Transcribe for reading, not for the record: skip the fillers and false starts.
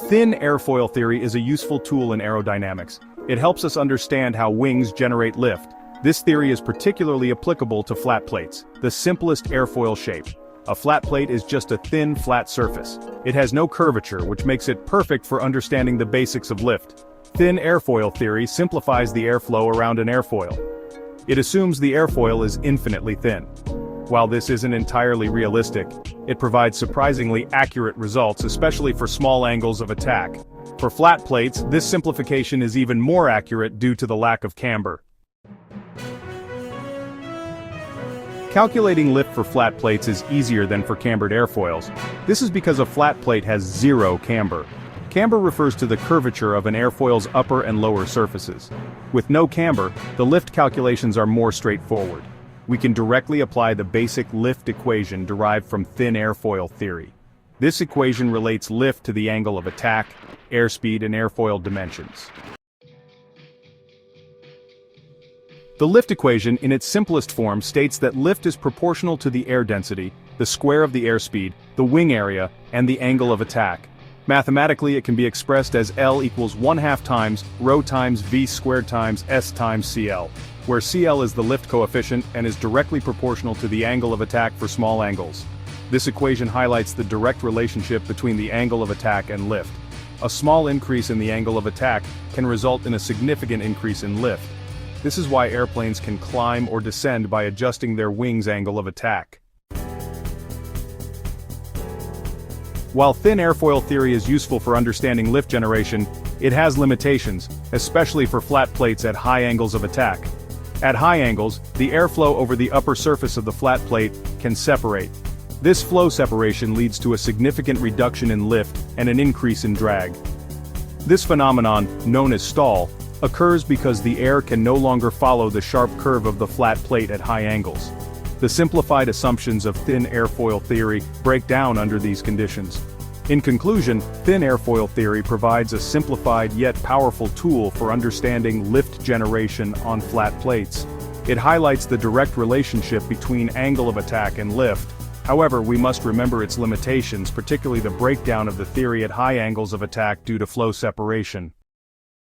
Thin airfoil theory is a useful tool in aerodynamics. It helps us understand how wings generate lift. This theory is particularly applicable to flat plates, the simplest airfoil shape. A flat plate is just a thin, flat surface. It has no curvature, which makes it perfect for understanding the basics of lift. Thin airfoil theory simplifies the airflow around an airfoil. It assumes the airfoil is infinitely thin. While this isn't entirely realistic, it provides surprisingly accurate results, especially for small angles of attack. For flat plates, this simplification is even more accurate due to the lack of camber. Calculating lift for flat plates is easier than for cambered airfoils. This is because a flat plate has zero camber. Camber refers to the curvature of an airfoil's upper and lower surfaces. With no camber, the lift calculations are more straightforward. We can directly apply the basic lift equation derived from thin airfoil theory. This equation relates lift to the angle of attack, airspeed, and airfoil dimensions. The lift equation, in its simplest form, states that lift is proportional to the air density, the square of the airspeed, the wing area, and the angle of attack. Mathematically, it can be expressed as L equals 1/2 times rho times V squared times S times CL, where CL is the lift coefficient and is directly proportional to the angle of attack for small angles. This equation highlights the direct relationship between the angle of attack and lift. A small increase in the angle of attack can result in a significant increase in lift. This is why airplanes can climb or descend by adjusting their wings' angle of attack. While thin airfoil theory is useful for understanding lift generation, it has limitations, especially for flat plates at high angles of attack. At high angles, the airflow over the upper surface of the flat plate can separate. This flow separation leads to a significant reduction in lift and an increase in drag. This phenomenon, known as stall, occurs because the air can no longer follow the sharp curve of the flat plate at high angles. The simplified assumptions of thin airfoil theory break down under these conditions. In conclusion, thin airfoil theory provides a simplified yet powerful tool for understanding lift generation on flat plates. It highlights the direct relationship between angle of attack and lift. However, we must remember its limitations, particularly the breakdown of the theory at high angles of attack due to flow separation.